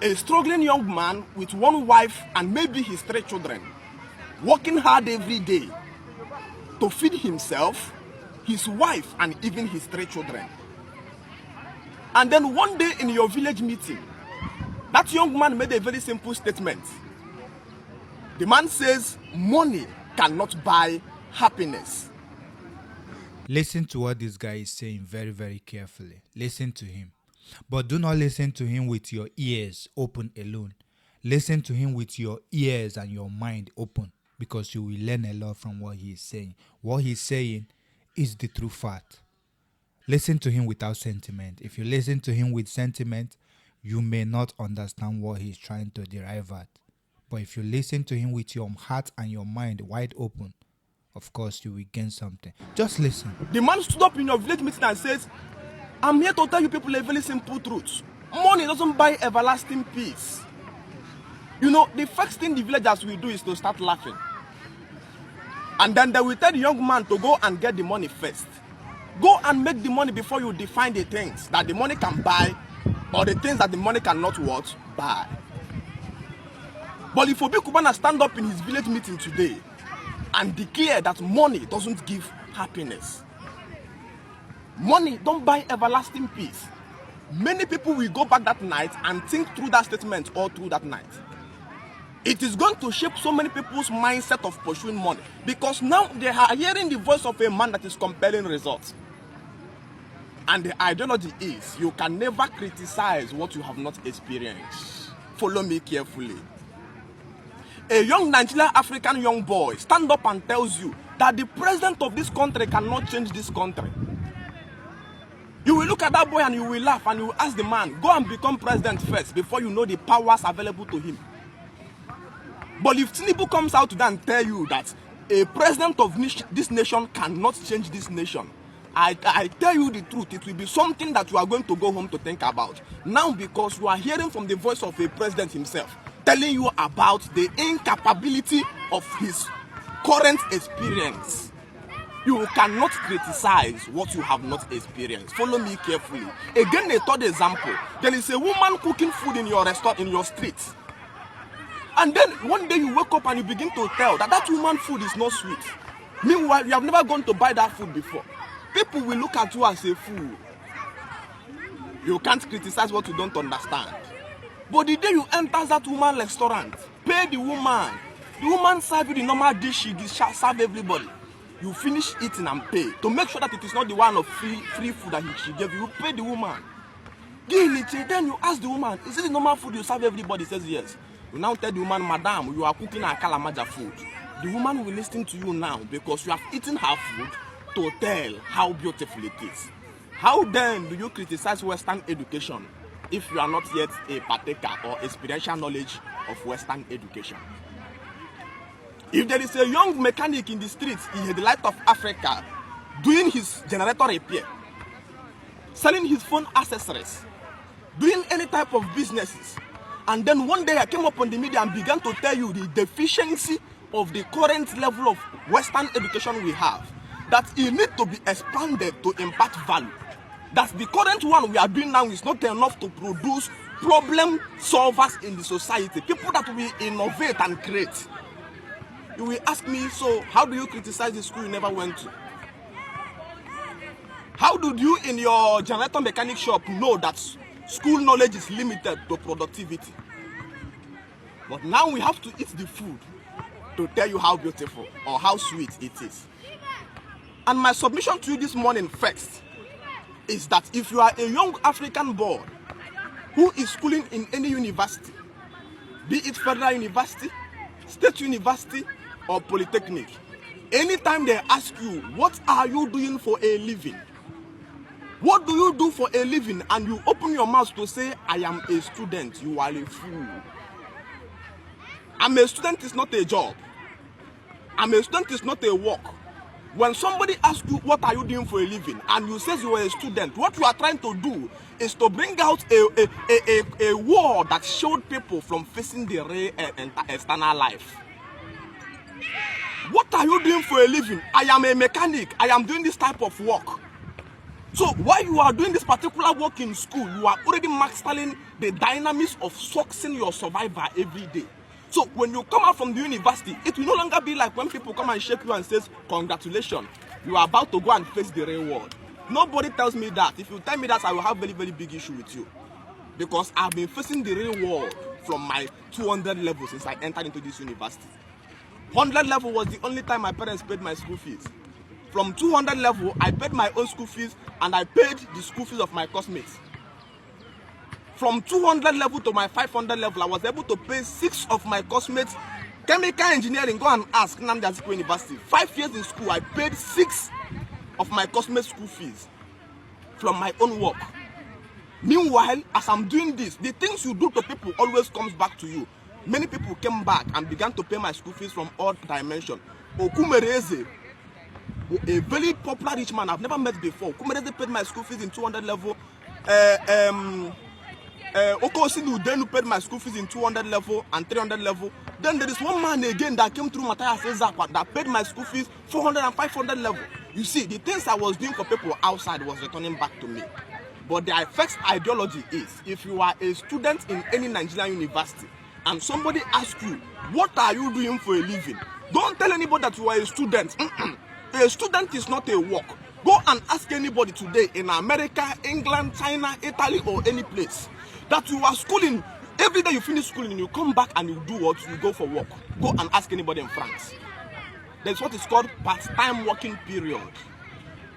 A struggling young man with one wife and maybe his 3 children, working hard every day to feed himself, his wife, and even his 3 children. And then one day in your village meeting, that young man made a very simple statement. The man says, money cannot buy happiness. Listen to what this guy is saying very, very carefully. Listen to him. But do not listen to him with your ears open alone. Listen to him with your ears and your mind open, because you will learn a lot from what he is saying. What he's saying is the true fact. Listen to him without sentiment. If you listen to him with sentiment, you may not understand what he's trying to derive at. But if you listen to him with your heart and your mind wide open, of course you will gain something. Just listen. The man stood up in your village meeting and says, I'm here to tell you people a very simple truth. Money doesn't buy everlasting peace. You know, the first thing the villagers will do is to start laughing. And then they will tell the young man to go and get the money first. Go and make the money before you define the things that the money can buy or the things that the money cannot what? Buy. But if Obi Kubana stand up in his village meeting today and declare that money doesn't give happiness, money don't buy everlasting peace, many people will go back that night and think through that statement all through that night. It is going to shape so many people's mindset of pursuing money, because now they are hearing the voice of a man that is compelling results. And the ideology is, you can never criticize what you have not experienced. Follow me carefully. A young Nigerian African young boy stand up and tells you that the president of this country cannot change this country. You will look at that boy and you will laugh and you will ask the man, go and become president first before you know the powers available to him. But if Tinubu comes out today and tell you that a president of this nation cannot change this nation, I tell you the truth, it will be something that you are going to go home to think about. Now, because you are hearing from the voice of a president himself, telling you about the incapability of his current experience. You cannot criticize what you have not experienced. Follow me carefully. Again, a third example. There is a woman cooking food in your restaurant, in your street. And then one day you wake up and you begin to tell that woman's food is not sweet. Meanwhile, you have never gone to buy that food before. People will look at you as a fool. You can't criticize what you don't understand. But the day you enter that woman's restaurant, pay the woman serve you the normal dish she serve everybody. You finish eating and pay to make sure that it is not the one of free food that she gave you. You pay the woman. Then you ask the woman, is it the normal food you serve everybody? Says yes. You now tell the woman, madam, you are cooking a Kalamaja food. The woman will listen to you now because you have eaten her food to tell how beautiful it is. How then do you criticize Western education if you are not yet a partaker or experiential knowledge of Western education? If there is a young mechanic in the streets in the light of Africa doing his generator repair, selling his phone accessories, doing any type of businesses, and then one day I came up on the media and began to tell you the deficiency of the current level of Western education we have, that it needs to be expanded to impact value. That the current one we are doing now is not enough to produce problem solvers in the society, people that will innovate and create. You will ask me, so how do you criticize the school you never went to? How did you in your generator mechanic shop know that school knowledge is limited to productivity? But now we have to eat the food to tell you how beautiful or how sweet it is. And my submission to you this morning first is that if you are a young African boy who is schooling in any university, be it federal university, state university, or polytechnic, anytime they ask you, what are you doing for a living? What do you do for a living? And you open your mouth to say, I am a student, you are a fool. I'm a student is not a job. I'm a student is not a work. When somebody asks you, what are you doing for a living? And you say you are a student, what you are trying to do is to bring out a wall that showed people from facing the real external life. What are you doing for a living? I am a mechanic. I am doing this type of work. So while you are doing this particular work in school, you are already mastering the dynamics of succeeding your survivor every day. So when you come out from the university, it will no longer be like when people come and shake you and says, congratulations, you are about to go and face the real world. Nobody tells me that. If you tell me that, I will have very, very big issue with you. Because I've been facing the real world from my 200 level since I entered into this university. 100 level was the only time my parents paid my school fees. From 200 level, I paid my own school fees and I paid the school fees of my classmates. From 200 level to my 500 level, I was able to pay 6 of my classmates. Chemical engineering, go and ask Nnamdi Azikiwe University. 5 years in school, I paid 6 of my classmates' school fees from my own work. Meanwhile, as I'm doing this, the things you do to people always comes back to you. Many people came back and began to pay my school fees from all dimensions. Okumereze, a very popular rich man I've never met before. Okumereze paid my school fees in 200 level. Okosinu Udenu paid my school fees in 200 level and 300 level. Then there is one man again that came through Matthias Ezakwa that paid my school fees 400 and 500 level. You see, the things I was doing for people outside was returning back to me. But the first ideology is, if you are a student in any Nigerian university and somebody asks you, what are you doing for a living? Don't tell anybody that you are a student. A student is not a work. Go and ask anybody today in America, England, China, Italy, or any place that you are schooling. Every day you finish schooling, you come back and you do what? You go for work. Go and ask anybody in France. There's what is called part-time working period.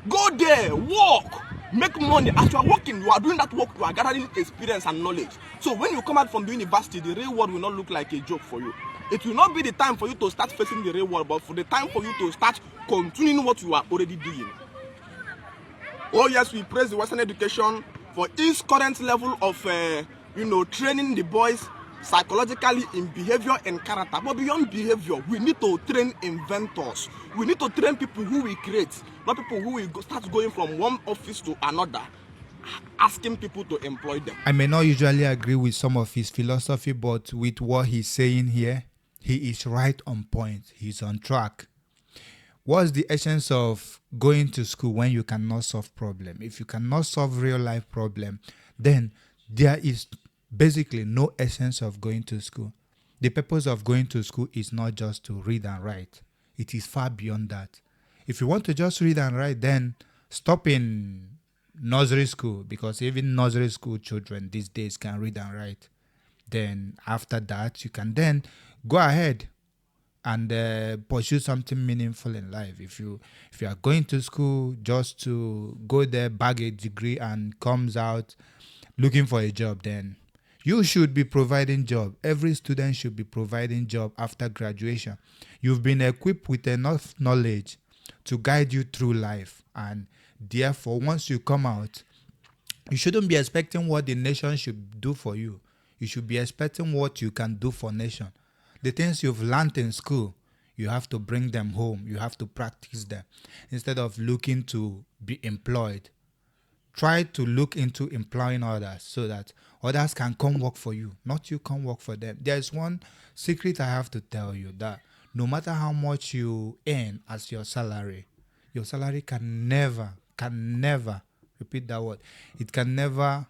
Go there, work, make money. As you are working, you are doing that work, you are gathering experience and knowledge. So when you come out from the university, the real world will not look like a joke for you. It will not be the time for you to start facing the real world, but for the time for you to start continuing what you are already doing. Oh yes, we praise the Western education for its current level of, training the boys psychologically in behavior and character. But beyond behavior, we need to train inventors. We need to train people who will create, not people who will start going from one office to another, asking people to employ them. I may not usually agree with some of his philosophy, but with what he's saying here, he is right on point. He's on track. What's the essence of going to school when you cannot solve problem? If you cannot solve real life problem, then there is basically no essence of going to school. The purpose of going to school is not just to read and write. It is far beyond that. If you want to just read and write, then stop in nursery school, because even nursery school children these days can read and write. Then after that, you can then go ahead and pursue something meaningful in life. If you are going to school just to go there, bag a degree and comes out looking for a job, then you should be providing job. Every student should be providing job after graduation. You've been equipped with enough knowledge to guide you through life, and therefore once you come out, you shouldn't be expecting what the nation should do for you. You should be expecting what you can do for nation. The things you've learned in school, you have to bring them home. You have to practice them instead of looking to be employed. Try to look into employing others so that others can come work for you, not you come work for them. There's one secret I have to tell you, that no matter how much you earn as your salary can never, repeat that word, it can never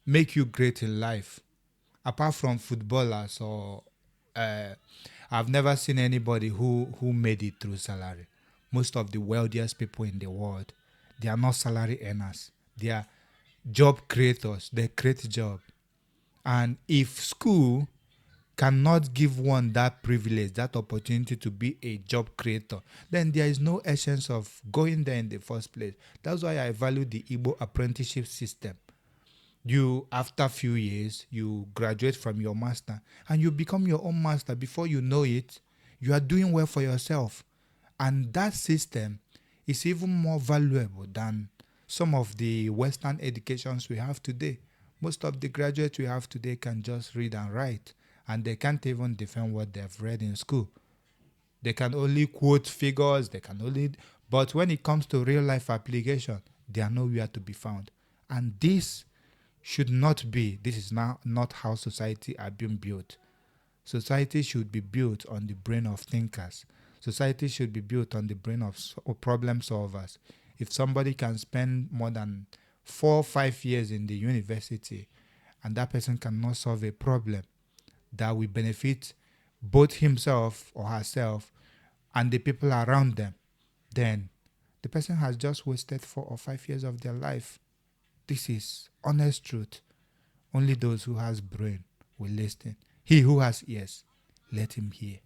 make you great in life. Apart from footballers, or I've never seen anybody who made it through salary. Most of the wealthiest people in the world, they are not salary earners. They are job creators. They create job. And if school cannot give one that privilege, that opportunity to be a job creator, then there is no essence of going there in the first place. That's why I value the Igbo apprenticeship system. You, after a few years, you graduate from your master and you become your own master. Before you know it, you are doing well for yourself. And that system is even more valuable than some of the Western educations we have today. Most of the graduates we have today can just read and write, and they can't even defend what they've read in school. They can only quote figures, but when it comes to real life application, they are nowhere to be found. And this is now not how society are being built. Society should be built on the brain of thinkers. Society should be built on the brain of problem solvers. If somebody can spend more than 4 or 5 years in the university and that person cannot solve a problem that will benefit both himself or herself and the people around them, then the person has just wasted 4 or 5 years of their life. This is honest truth. Only those who has brain will listen. He who has ears, let him hear.